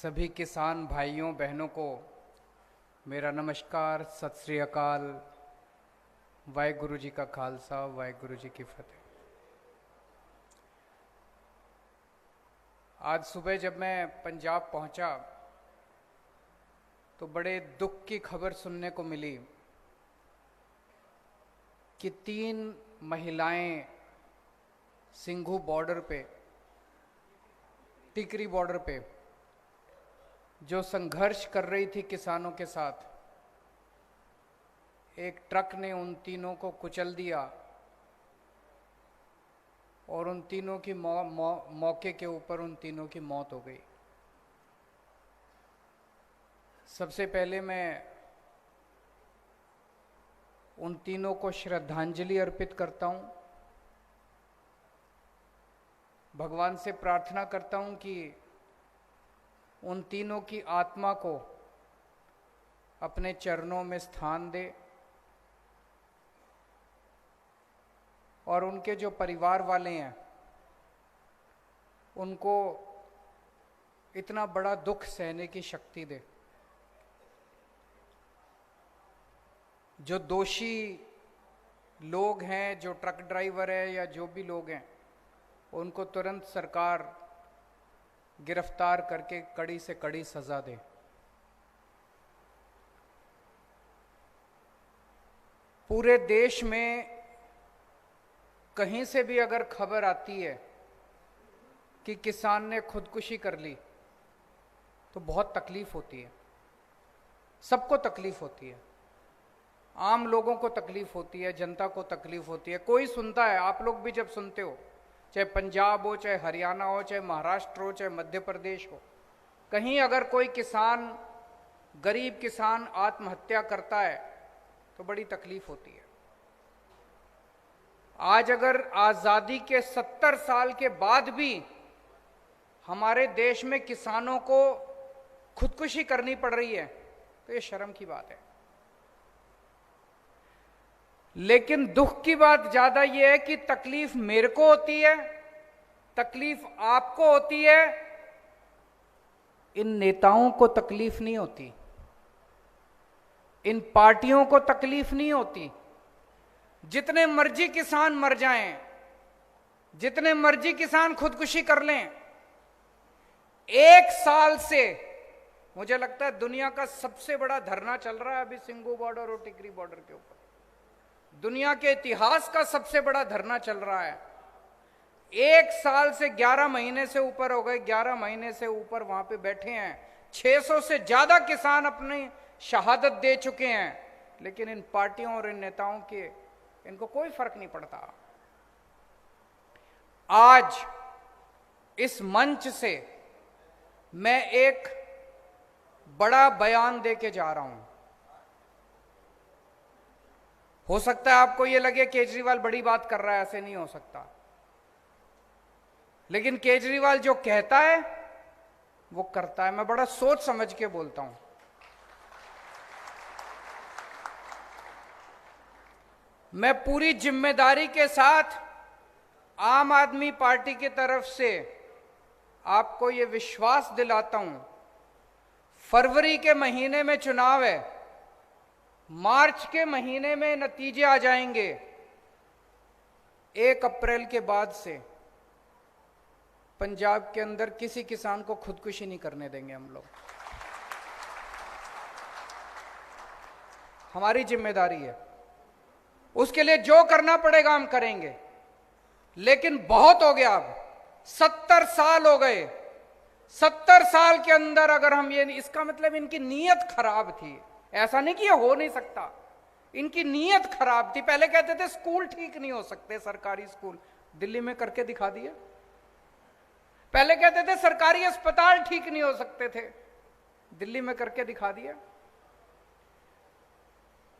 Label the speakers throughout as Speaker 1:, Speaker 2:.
Speaker 1: सभी किसान भाइयों बहनों को मेरा नमस्कार, सत श्री अकाल, वाहेगुरु जी का खालसा, वाहेगुरु जी की फतेह। आज सुबह जब मैं पंजाब पहुंचा तो बड़े दुख की खबर सुनने को मिली कि 3 महिलाएं सिंघू बॉर्डर पे, टिकरी बॉर्डर पे जो संघर्ष कर रही थी किसानों के साथ, एक ट्रक ने उन तीनों को कुचल दिया और उन तीनों की मौके के ऊपर उन तीनों की मौत हो गई। सबसे पहले मैं उन तीनों को श्रद्धांजलि अर्पित करता हूं। भगवान से प्रार्थना करता हूं कि उन तीनों की आत्मा को अपने चरणों में स्थान दे और उनके जो परिवार वाले हैं उनको इतना बड़ा दुख सहने की शक्ति दे। जो दोषी लोग हैं, जो ट्रक ड्राइवर है या जो भी लोग हैं, उनको तुरंत सरकार गिरफ्तार करके कड़ी से कड़ी सजा दे। पूरे देश में कहीं से भी अगर खबर आती है कि किसान ने खुदकुशी कर ली तो बहुत तकलीफ होती है, सबको तकलीफ होती है, आम लोगों को तकलीफ होती है, जनता को तकलीफ होती है। कोई सुनता है, आप लोग भी जब सुनते हो, चाहे पंजाब हो, चाहे हरियाणा हो, चाहे महाराष्ट्र हो, चाहे मध्य प्रदेश हो, कहीं अगर कोई किसान, गरीब किसान आत्महत्या करता है तो बड़ी तकलीफ होती है। आज अगर आजादी के 70 साल के बाद भी हमारे देश में किसानों को खुदकुशी करनी पड़ रही है तो ये शर्म की बात है। लेकिन दुख की बात ज्यादा यह है कि तकलीफ मेरे को होती है, तकलीफ आपको होती है, इन नेताओं को तकलीफ नहीं होती, इन पार्टियों को तकलीफ नहीं होती। जितने मर्जी किसान मर जाएं, जितने मर्जी किसान खुदकुशी कर लें, 1 साल से मुझे लगता है दुनिया का सबसे बड़ा धरना चल रहा है अभी सिंघू बॉर्डर और टिकरी बॉर्डर के ऊपर। दुनिया के इतिहास का सबसे बड़ा धरना चल रहा है। 1 साल से 11 महीने से ऊपर हो गए, 11 महीने से ऊपर वहां पे बैठे हैं। 600 से ज्यादा किसान अपनी शहादत दे चुके हैं, लेकिन इन पार्टियों और इन नेताओं के इनको कोई फर्क नहीं पड़ता। आज इस मंच से मैं एक बड़ा बयान देके जा रहा हूं। हो सकता है आपको यह लगे केजरीवाल बड़ी बात कर रहा है, ऐसे नहीं हो सकता, लेकिन केजरीवाल जो कहता है वो करता है। मैं बड़ा सोच समझ के बोलता हूं। मैं पूरी जिम्मेदारी के साथ आम आदमी पार्टी की तरफ से आपको यह विश्वास दिलाता हूं, फरवरी के महीने में चुनाव है, मार्च के महीने में नतीजे आ जाएंगे। 1 अप्रैल के बाद से पंजाब के अंदर किसी किसान को खुदकुशी नहीं करने देंगे हम लोग। हमारी जिम्मेदारी है, उसके लिए जो करना पड़ेगा हम करेंगे। लेकिन बहुत हो गया, अब 70 साल हो गए। 70 साल के अंदर अगर हम ये, इसका मतलब इनकी नीयत खराब थी। ऐसा नहीं कि ये हो नहीं सकता, इनकी नीयत खराब थी। पहले कहते थे स्कूल ठीक नहीं हो सकते, सरकारी स्कूल, दिल्ली में करके दिखा दिए। पहले कहते थे सरकारी अस्पताल ठीक नहीं हो सकते थे, दिल्ली में करके दिखा दिया।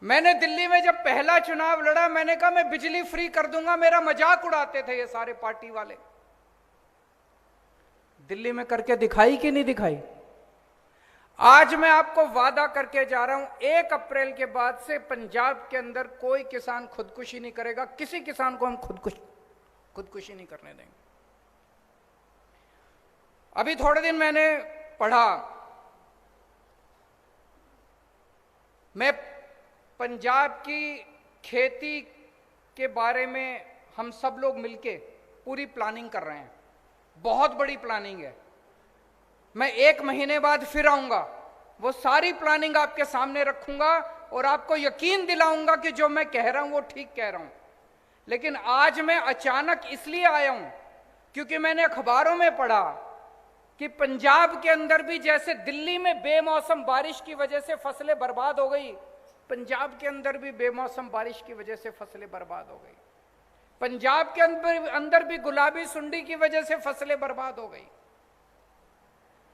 Speaker 1: मैंने दिल्ली में जब पहला चुनाव लड़ा, मैंने कहा मैं बिजली फ्री कर दूंगा, मेरा मजाक उड़ाते थे ये सारे पार्टी वाले। दिल्ली में करके दिखाई कि नहीं दिखाई? आज मैं आपको वादा करके जा रहा हूं, 1 अप्रैल के बाद से पंजाब के अंदर कोई किसान खुदकुशी नहीं करेगा। किसी किसान को हम खुदकुशी नहीं करने देंगे। अभी थोड़े दिन मैंने पढ़ा मैं पंजाब की खेती के बारे में हम सब लोग मिलके पूरी प्लानिंग कर रहे हैं, बहुत बड़ी प्लानिंग है। मैं 1 महीने बाद फिर आऊंगा, वो सारी प्लानिंग आपके सामने रखूंगा और आपको यकीन दिलाऊंगा कि जो मैं कह रहा हूं वो ठीक कह रहा हूं। लेकिन आज मैं अचानक इसलिए आया हूं क्योंकि मैंने अखबारों में पढ़ा कि पंजाब के अंदर भी जैसे दिल्ली में बेमौसम बारिश की वजह से फसलें बर्बाद हो गई, पंजाब के अंदर भी बेमौसम बारिश की वजह से फसलें बर्बाद हो गई। पंजाब के अंदर भी गुलाबी सुंडी की वजह से फसलें बर्बाद हो गई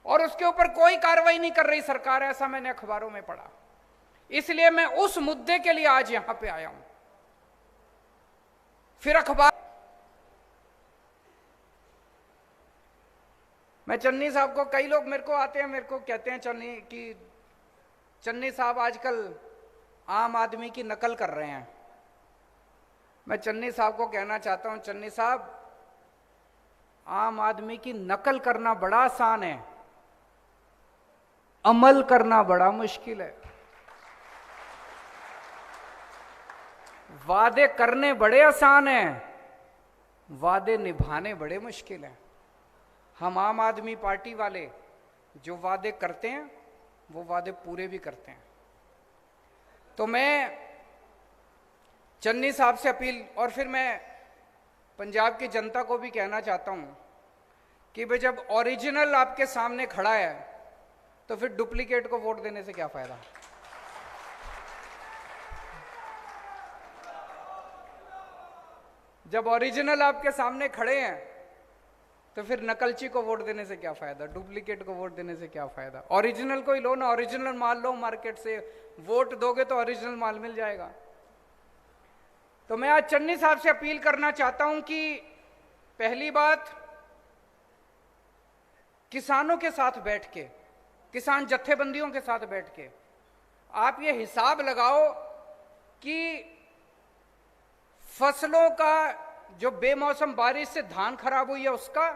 Speaker 1: और उसके ऊपर कोई कार्रवाई नहीं कर रही सरकार, ऐसा मैंने अखबारों में पढ़ा। इसलिए मैं उस मुद्दे के लिए आज यहां पे आया हूं। फिर अखबार मैं चन्नी साहब को, कई लोग मेरे को आते हैं, मेरे को कहते हैं चन्नी साहब आजकल आम आदमी की नकल कर रहे हैं। मैं चन्नी साहब को कहना चाहता हूं, चन्नी साहब आम आदमी की नकल करना बड़ा आसान है, अमल करना बड़ा मुश्किल है। वादे करने बड़े आसान हैं, वादे निभाने बड़े मुश्किल हैं। हम आम आदमी पार्टी वाले जो वादे करते हैं वो वादे पूरे भी करते हैं। तो मैं चन्नी साहब से अपील, और फिर मैं पंजाब की जनता को भी कहना चाहता हूं कि भाई जब ओरिजिनल आपके सामने खड़ा है तो फिर डुप्लीकेट को वोट देने से क्या फायदा। जब ओरिजिनल आपके सामने खड़े हैं तो फिर नकलची को वोट देने से क्या फायदा, डुप्लीकेट को वोट देने से क्या फायदा। ओरिजिनल को ही लो ना, ओरिजिनल माल लो मार्केट से, वोट दोगे तो ओरिजिनल माल मिल जाएगा। तो मैं आज चन्नी साहब से अपील करना चाहता हूं कि पहली बात, किसानों के साथ बैठ के, किसान जत्थेबंदियों के साथ बैठ के आप ये हिसाब लगाओ कि फसलों का जो बेमौसम बारिश से धान खराब हुई है उसका,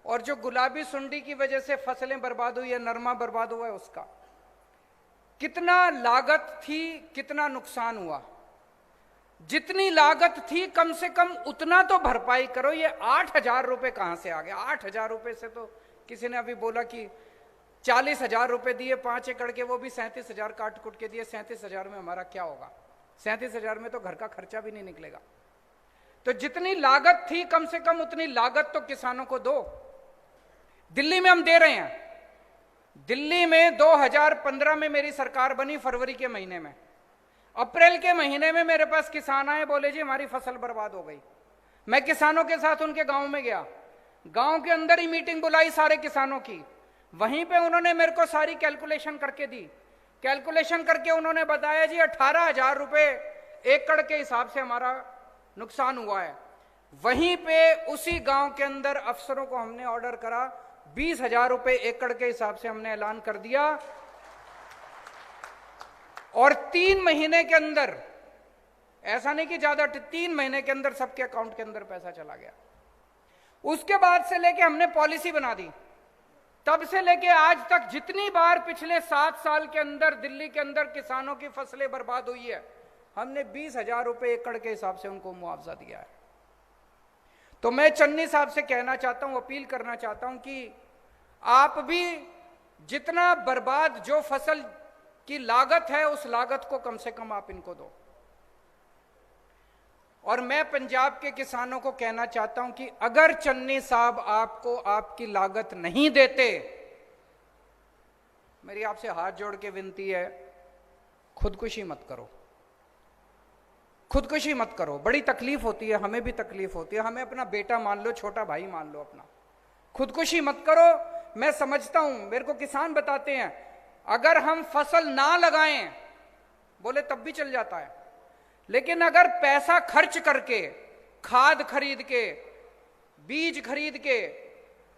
Speaker 1: और जो गुलाबी सुंडी की वजह से फसलें बर्बाद हुई है, नरमा बर्बाद हुआ है उसका, कितना लागत थी, कितना नुकसान हुआ। जितनी लागत थी कम से कम उतना तो भरपाई करो। ये 8,000 रुपए कहां से आ गया? 8,000 रुपए से तो किसी ने अभी बोला कि 40,000 रुपए दिए 5 एकड़ के, वो भी 37,000 काट कुट के दिए। 37,000 में हमारा क्या होगा? 37,000 में तो घर का खर्चा भी नहीं निकलेगा। तो जितनी लागत थी कम से कम उतनी लागत तो किसानों को दो। दिल्ली में हम दे रहे हैं। दिल्ली में 2015 में मेरी सरकार बनी, फरवरी के महीने में। अप्रैल के महीने में मेरे पास किसान आए, बोले जी हमारी फसल बर्बाद हो गई। मैं किसानों के साथ उनके गांव में गया, गांव के अंदर ही मीटिंग बुलाई सारे किसानों की। वहीं पे उन्होंने मेरे को सारी कैलकुलेशन करके दी। कैलकुलेशन करके उन्होंने बताया जी 18,000 रुपए एकड़ के हिसाब से हमारा नुकसान हुआ है। वहीं पे उसी गांव के अंदर अफसरों को हमने ऑर्डर करा, 20,000 रुपए एकड़ के हिसाब से हमने ऐलान कर दिया, और 3 महीने के अंदर, ऐसा नहीं कि ज्यादा, 3 महीने के अंदर सबके अकाउंट के अंदर पैसा चला गया। उसके बाद से लेके हमने पॉलिसी बना दी, तब से लेके आज तक जितनी बार पिछले 7 साल के अंदर दिल्ली के अंदर किसानों की फसलें बर्बाद हुई है, हमने 20,000 रुपए एकड़ के हिसाब से उनको मुआवजा दिया है। तो मैं चन्नी साहब से कहना चाहता हूं, अपील करना चाहता हूं कि आप भी जितना बर्बाद जो फसल की लागत है उस लागत को कम से कम आप इनको दो। और मैं पंजाब के किसानों को कहना चाहता हूं कि अगर चन्नी साहब आपको आपकी लागत नहीं देते, मेरी आपसे हाथ जोड़ के विनती है, खुदकुशी मत करो, खुदकुशी मत करो। बड़ी तकलीफ होती है, हमें भी तकलीफ होती है, हमें अपना बेटा मान लो, छोटा भाई मान लो अपना। खुदकुशी मत करो। मैं समझता हूं, मेरे को किसान बताते हैं अगर हम फसल ना लगाएं, बोले तब भी चल जाता है, लेकिन अगर पैसा खर्च करके, खाद खरीद के, बीज खरीद के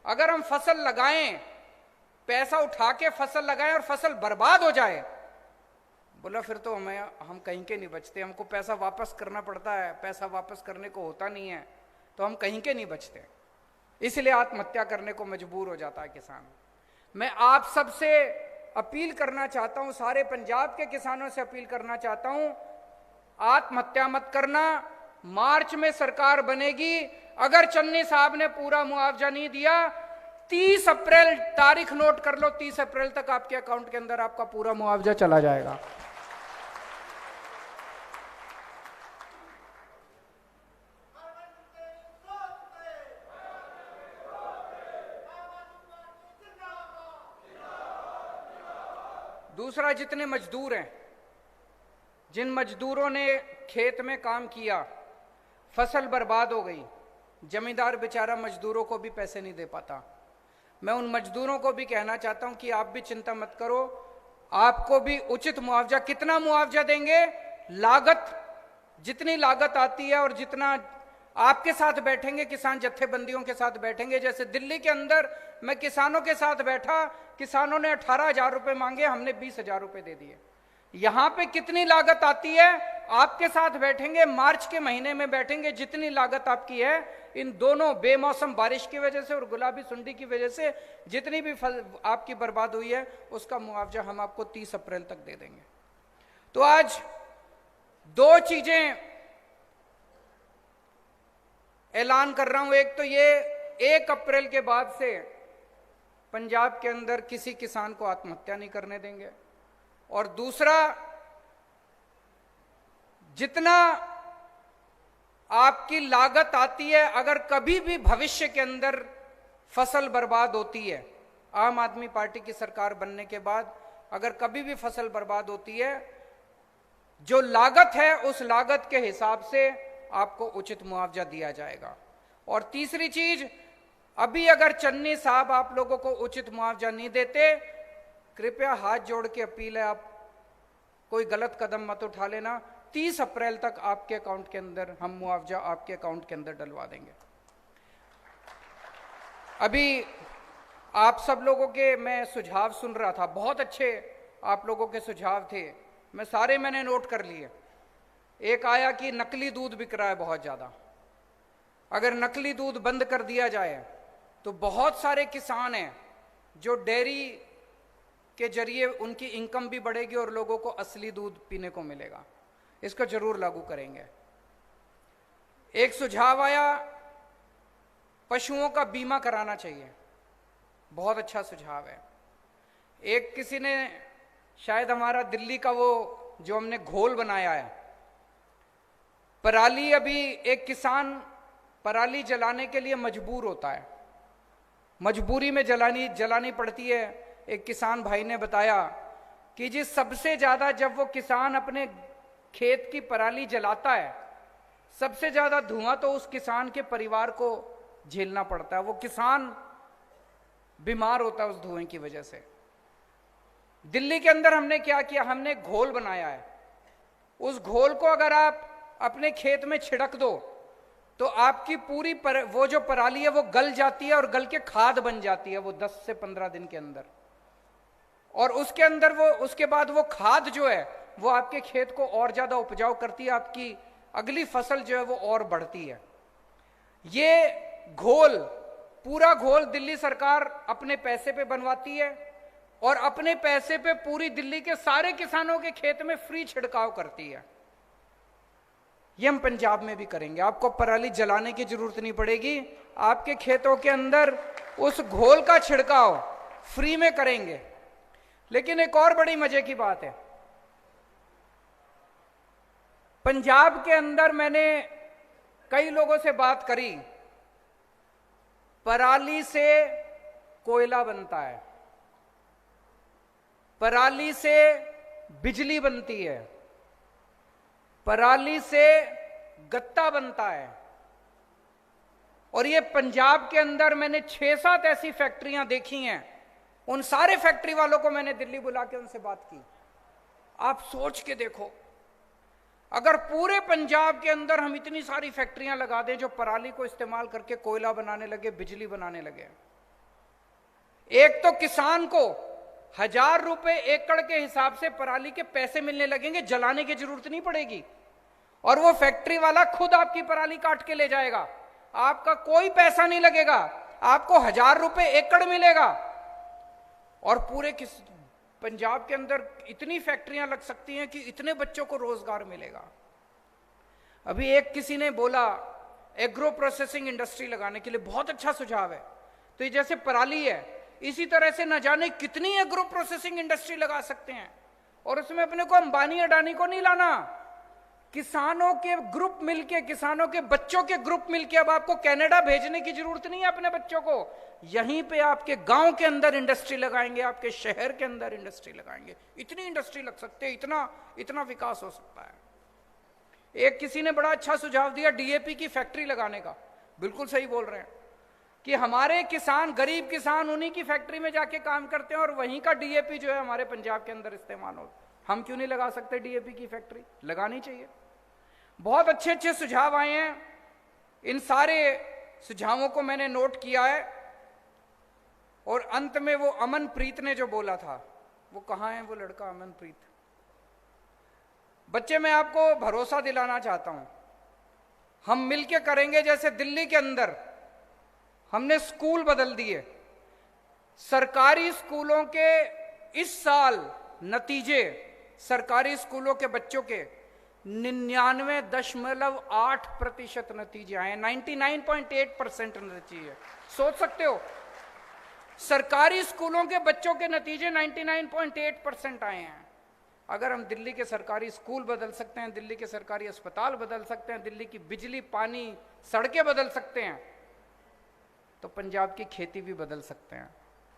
Speaker 1: अगर हम फसल लगाएं, पैसा उठा के फसल लगाएं और फसल बर्बाद हो जाए, बोला फिर तो हम कहीं के नहीं बचते, हमको पैसा वापस करना पड़ता है, पैसा वापस करने को होता नहीं है, तो हम कहीं के नहीं बचते, इसलिए आत्महत्या करने को मजबूर हो जाता है किसान। मैं आप सबसे अपील करना चाहता हूं, सारे पंजाब के किसानों से अपील करना चाहता हूं, आत्महत्या मत करना। मार्च में सरकार बनेगी, अगर चन्नी साहब ने पूरा मुआवजा नहीं दिया, 30 अप्रैल तारीख नोट कर लो, 30 अप्रैल तक आपके अकाउंट के अंदर आपका पूरा मुआवजा चला जाएगा। दूसरा, जितने मजदूर हैं, जिन मजदूरों ने खेत में काम किया, फसल बर्बाद हो गई, जमींदार बेचारा मजदूरों को भी पैसे नहीं दे पाता। मैं उन मजदूरों को भी कहना चाहता हूं कि आप भी चिंता मत करो, आपको भी उचित मुआवजा। कितना मुआवजा देंगे? लागत, जितनी लागत आती है और जितना आपके साथ बैठेंगे, किसान जत्थेबंदियों के साथ बैठेंगे। जैसे दिल्ली के अंदर मैं किसानों के साथ बैठा, किसानों ने 18,000 रुपए मांगे, हमने 20,000 रुपए दे दिए। यहां पे कितनी लागत आती है? आपके साथ बैठेंगे, मार्च के महीने में बैठेंगे, जितनी लागत आपकी है, इन दोनों बेमौसम बारिश की वजह से और गुलाबी सुंडी की वजह से जितनी भी फसल आपकी बर्बाद हुई है, उसका मुआवजा हम आपको 30 अप्रैल तक दे देंगे। तो आज 2 चीजें ऐलान कर रहा हूं। एक तो ये, 1 अप्रैल के बाद से पंजाब के अंदर किसी किसान को आत्महत्या नहीं करने देंगे। और दूसरा, जितना आपकी लागत आती है, अगर कभी भी भविष्य के अंदर फसल बर्बाद होती है, आम आदमी पार्टी की सरकार बनने के बाद अगर कभी भी फसल बर्बाद होती है, जो लागत है उस लागत के हिसाब से आपको उचित मुआवजा दिया जाएगा। और तीसरी चीज, अभी अगर चन्नी साहब आप लोगों को उचित मुआवजा नहीं देते, कृपया हाथ जोड़ के अपील है, आप कोई गलत कदम मत उठा लेना। 30 अप्रैल तक आपके अकाउंट के अंदर हम मुआवजा आपके अकाउंट के अंदर डलवा देंगे। अभी आप सब लोगों के मैं सुझाव सुन रहा था, बहुत अच्छे आप लोगों के सुझाव थे, मैं सारे मैंने नोट कर लिए। एक आया कि नकली दूध बिक रहा है बहुत ज्यादा, अगर नकली दूध बंद कर दिया जाए तो बहुत सारे किसान हैं जो डेयरी के जरिए उनकी इनकम भी बढ़ेगी और लोगों को असली दूध पीने को मिलेगा। इसको जरूर लागू करेंगे। एक सुझाव आया, पशुओं का बीमा कराना चाहिए, बहुत अच्छा सुझाव है। एक किसी ने, शायद हमारा दिल्ली का वो जो हमने घोल बनाया है, पराली, अभी एक किसान पराली जलाने के लिए मजबूर होता है, मजबूरी में जलानी पड़ती है। एक किसान भाई ने बताया कि जी सबसे ज्यादा जब वो किसान अपने खेत की पराली जलाता है, सबसे ज्यादा धुआं तो उस किसान के परिवार को झेलना पड़ता है, वो किसान बीमार होता है उस धुएं की वजह से। दिल्ली के अंदर हमने क्या किया, हमने घोल बनाया है, उस घोल को अगर आप अपने खेत में छिड़क दो तो आपकी पूरी वो जो पराली है वो गल जाती है और गल के खाद बन जाती है वो 10 से 15 दिन के अंदर। और उसके अंदर वो, उसके बाद वो खाद जो है वो आपके खेत को और ज्यादा उपजाऊ करती है, आपकी अगली फसल जो है वो और बढ़ती है। ये घोल, पूरा घोल दिल्ली सरकार अपने पैसे पे बनवाती है और अपने पैसे पे पूरी दिल्ली के सारे किसानों के खेत में फ्री छिड़काव करती है। ये हम पंजाब में भी करेंगे, आपको पराली जलाने की जरूरत नहीं पड़ेगी, आपके खेतों के अंदर उस घोल का छिड़काव फ्री में करेंगे। लेकिन एक और बड़ी मजे की बात है, पंजाब के अंदर मैंने कई लोगों से बात करी, पराली से कोयला बनता है, पराली से बिजली बनती है, पराली से गत्ता बनता है। और ये पंजाब के अंदर मैंने 6-7 ऐसी फैक्ट्रियां देखी हैं, उन सारे फैक्ट्री वालों को मैंने दिल्ली बुला के उनसे बात की। आप सोच के देखो, अगर पूरे पंजाब के अंदर हम इतनी सारी फैक्ट्रियां लगा दें जो पराली को इस्तेमाल करके कोयला बनाने लगे, बिजली बनाने लगे, एक तो किसान को 1000 रुपए एकड़ के हिसाब से पराली के पैसे मिलने लगेंगे, जलाने की जरूरत नहीं पड़ेगी, और वो फैक्ट्री वाला खुद आपकी पराली काट के ले जाएगा, आपका कोई पैसा नहीं लगेगा, आपको 1000 रुपए एकड़ मिलेगा। और पूरे पंजाब के अंदर इतनी फैक्ट्रियां लग सकती हैं कि इतने बच्चों को रोजगार मिलेगा। अभी एक किसी ने बोला एग्रो प्रोसेसिंग इंडस्ट्री लगाने के लिए, बहुत अच्छा सुझाव है। तो ये जैसे पराली है, इसी तरह से न जाने कितनी एग्रो प्रोसेसिंग इंडस्ट्री लगा सकते हैं, और उसमें अपने को अंबानी अडानी को नहीं लाना, किसानों के ग्रुप मिलके, किसानों के बच्चों के ग्रुप मिलके। अब आपको कनाडा भेजने की जरूरत नहीं है अपने बच्चों को, यहीं पे आपके गांव के अंदर इंडस्ट्री लगाएंगे, आपके शहर के अंदर इंडस्ट्री लगाएंगे। इतनी इंडस्ट्री लग सकते हैं, इतना विकास हो सकता है। एक किसी ने बड़ा अच्छा सुझाव दिया डीएपी की फैक्ट्री लगाने का। बिल्कुल सही बोल रहे हैं कि हमारे किसान, गरीब किसान उन्हीं की फैक्ट्री में जाके काम करते हैं और वहीं का डीएपी जो है हमारे पंजाब के अंदर इस्तेमाल हो। हम क्यों नहीं लगा सकते डीएपी की फैक्ट्री? लगानी चाहिए। बहुत अच्छे अच्छे सुझाव आए हैं, इन सारे सुझावों को मैंने नोट किया है। और अंत में वो अमनप्रीत ने जो बोला था, वो कहाँ है वो लड़का अमनप्रीत? बच्चे, मैं आपको भरोसा दिलाना चाहता हूं, हम मिलके करेंगे। जैसे दिल्ली के अंदर हमने स्कूल बदल दिए, सरकारी स्कूलों के इस साल नतीजे, सरकारी स्कूलों के बच्चों के 99.8% नतीजे आए, 99.8% नतीजे। सोच सकते हो, सरकारी स्कूलों के बच्चों के नतीजे 99.8% आए हैं। अगर हम दिल्ली के सरकारी स्कूल बदल सकते हैं, दिल्ली के सरकारी अस्पताल बदल सकते हैं, दिल्ली की बिजली, पानी, सड़कें बदल सकते हैं, तो पंजाब की खेती भी बदल सकते हैं,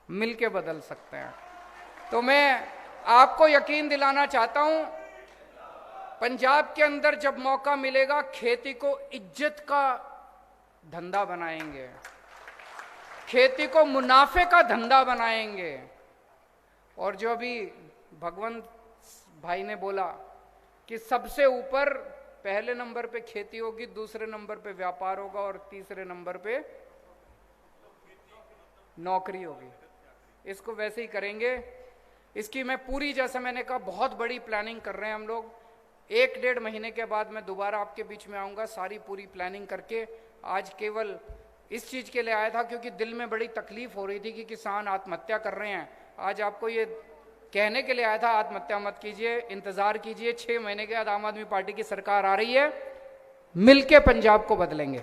Speaker 1: मिलके बदल सकते हैं। तो मैं आपको यकीन दिलाना चाहता हूं, पंजाब के अंदर जब मौका मिलेगा, खेती को इज्जत का धंधा बनाएंगे, खेती को मुनाफे का धंधा बनाएंगे। और जो अभी भगवंत भाई ने बोला कि सबसे ऊपर पहले नंबर पे खेती होगी, दूसरे नंबर पे व्यापार होगा और तीसरे नंबर पे नौकरी होगी। इसको वैसे ही करेंगे। इसकी मैं पूरी, जैसे मैंने कहा, बहुत बड़ी प्लानिंग कर रहे हैं हम लोग। 1-1.5 महीने के बाद मैं दोबारा आपके बीच में आऊँगा, सारी पूरी प्लानिंग करके। आज केवल इस चीज़ के लिए आया था क्योंकि दिल में बड़ी तकलीफ हो रही थी कि किसान आत्महत्या कर रहे हैं। आज आपको ये कहने के लिए आया था, आत्महत्या मत कीजिए, इंतजार कीजिए। 6 महीने के बाद आम आदमी पार्टी की सरकार आ रही है, मिलके पंजाब को बदलेंगे।